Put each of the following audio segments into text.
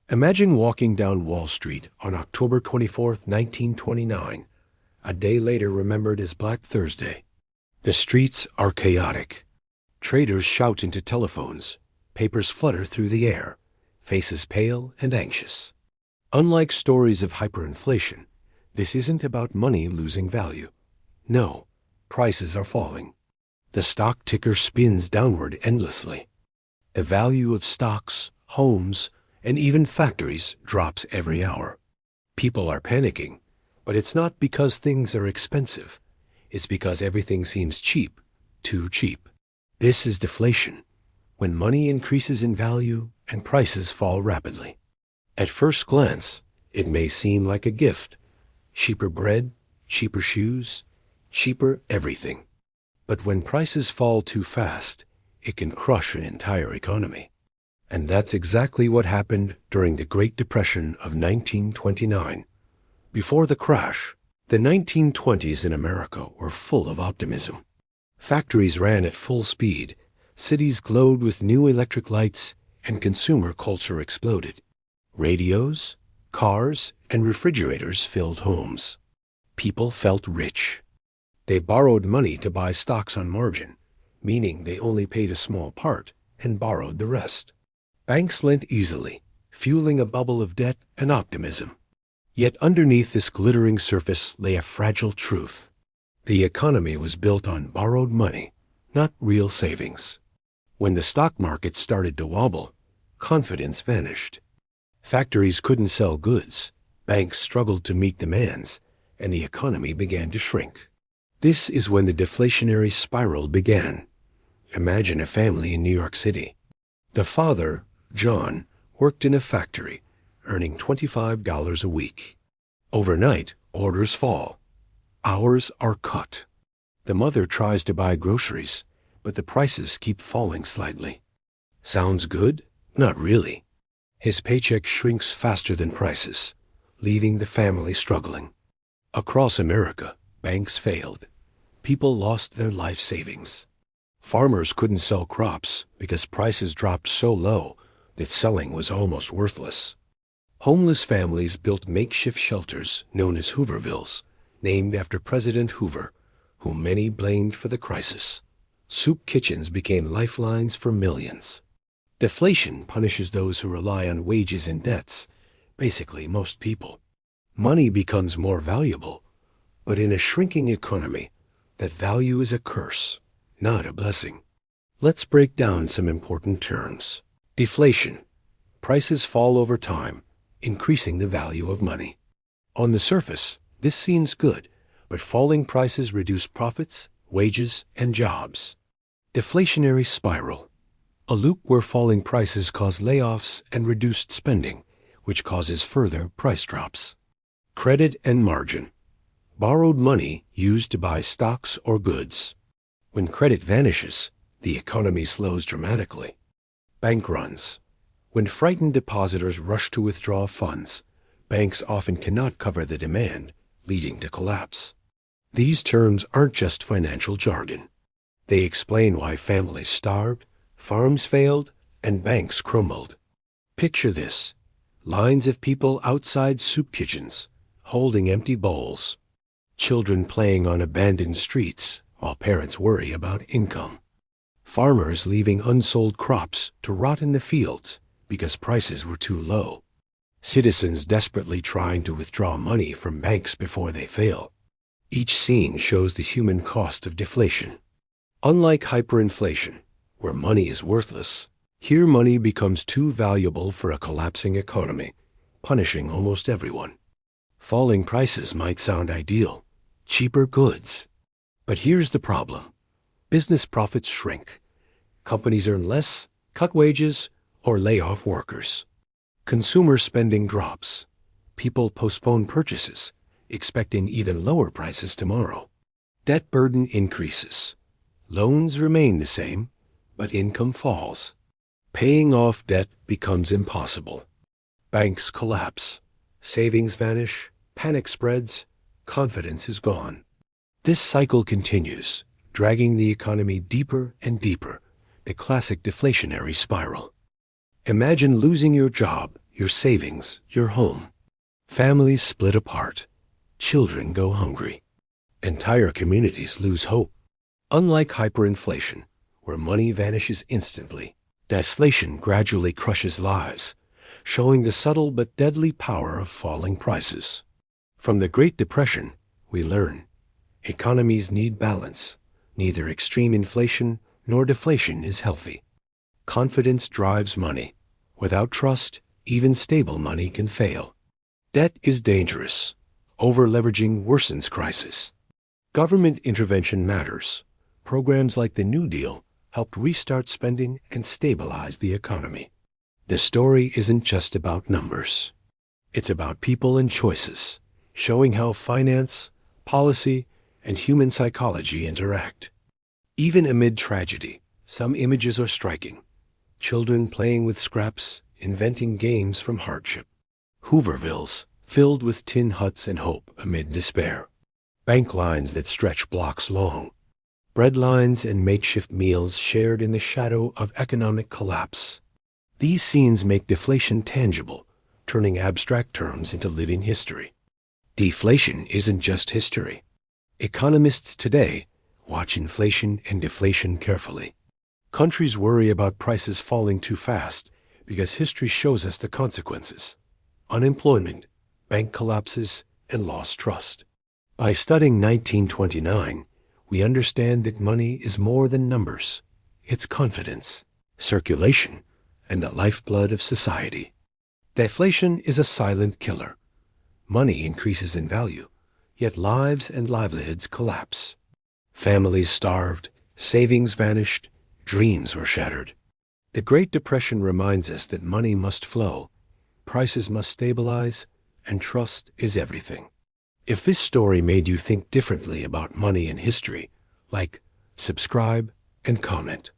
Imagine walking down Wall Street on October 24th, 1929, a day later remembered as Black Thursday. The streets are chaotic. Traders shout into telephones, papers flutter through the air, faces pale and anxious. Unlike stories of hyperinflation, this isn't about money losing value. No, prices are falling. The stock ticker spins downward endlessly. The value of stocks, homes, and even factories drops every hour. People are panicking, but it's not because things are expensive. It's because everything seems cheap, too cheap. This is deflation, when money increases in value and prices fall rapidly. At first glance, it may seem like a gift. Cheaper bread, cheaper shoes, cheaper everything. But when prices fall too fast, it can crush an entire economy. And that's exactly what happened during the Great Depression of 1929. Before the crash, the 1920s in America were full of optimism. Factories ran at full speed, cities glowed with new electric lights, and consumer culture exploded. Radios, cars, and refrigerators filled homes. People felt rich. They borrowed money to buy stocks on margin, meaning they only paid a small part and borrowed the rest. Banks lent easily, fueling a bubble of debt and optimism. Yet underneath this glittering surface lay a fragile truth. The economy was built on borrowed money, not real savings. When the stock market started to wobble, confidence vanished. Factories couldn't sell goods, banks struggled to meet demands, and the economy began to shrink. This is when the deflationary spiral began. Imagine a family in New York City. The father, John, worked in a factory, earning $25 a week. Overnight, orders fall. Hours are cut. The mother tries to buy groceries, but the prices keep falling slightly. Sounds good? Not really. His paycheck shrinks faster than prices, leaving the family struggling. Across America, banks failed. People lost their life savings. Farmers couldn't sell crops because prices dropped so low that selling was almost worthless. Homeless families built makeshift shelters known as Hoovervilles, named after President Hoover, whom many blamed for the crisis. Soup kitchens became lifelines for millions. Deflation punishes those who rely on wages and debts, basically most people. Money becomes more valuable, but in a shrinking economy, that value is a curse, not a blessing. Let's break down some important terms. Deflation. Prices fall over time, increasing the value of money. On the surface, this seems good, but falling prices reduce profits, wages, and jobs. Deflationary spiral. A loop where falling prices cause layoffs and reduced spending, which causes further price drops. Credit and margin. Borrowed money used to buy stocks or goods. When credit vanishes, the economy slows dramatically. Bank runs. When frightened depositors rush to withdraw funds, banks often cannot cover the demand, leading to collapse. These terms aren't just financial jargon. They explain why families starved, farms failed, and banks crumbled. Picture this: lines of people outside soup kitchens, holding empty bowls. Children playing on abandoned streets while parents worry about income. Farmers leaving unsold crops to rot in the fields because prices were too low. Citizens desperately trying to withdraw money from banks before they fail. Each scene shows the human cost of deflation. Unlike hyperinflation, where money is worthless, here money becomes too valuable for a collapsing economy, punishing almost everyone. Falling prices might sound ideal, cheaper goods. But here's the problem. Business profits shrink. Companies earn less, cut wages, or lay off workers. Consumer spending drops. People postpone purchases, expecting even lower prices tomorrow. Debt burden increases. Loans remain the same, but income falls. Paying off debt becomes impossible. Banks collapse. Savings vanish. Panic spreads. Confidence is gone. This cycle continues, dragging the economy deeper and deeper, the classic deflationary spiral. Imagine losing your job, your savings, your home. Families split apart. Children go hungry. Entire communities lose hope. Unlike hyperinflation, where money vanishes instantly, deflation gradually crushes lives, showing the subtle but deadly power of falling prices. From the Great Depression, we learn economies need balance. Neither extreme inflation nor deflation is healthy. Confidence drives money. Without trust, even stable money can fail. Debt is dangerous. Over-leveraging worsens crisis. Government intervention matters. Programs like the New Deal helped restart spending and stabilize the economy. The story isn't just about numbers. It's about people and choices, showing how finance, policy, and human psychology interact. Even amid tragedy, some images are striking. Children playing with scraps, inventing games from hardship. Hoovervilles filled with tin huts and hope amid despair. Bank lines that stretch blocks long. Bread lines and makeshift meals shared in the shadow of economic collapse. These scenes make deflation tangible, turning abstract terms into living history. Deflation isn't just history. Economists today watch inflation and deflation carefully. Countries worry about prices falling too fast because history shows us the consequences: unemployment, bank collapses, and lost trust. By studying 1929, we understand that money is more than numbers. It's confidence, circulation, and the lifeblood of society. Deflation is a silent killer. Money increases in value, yet lives and livelihoods collapse. Families starved, savings vanished, dreams were shattered. The Great Depression reminds us that money must flow, prices must stabilize, and trust is everything. If this story made you think differently about money and history, like, subscribe, and comment.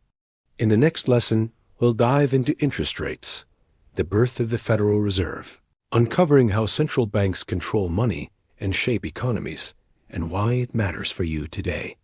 In the next lesson, we'll dive into interest rates, the birth of the Federal Reserve, uncovering how central banks control money and shape economies, and why it matters for you today.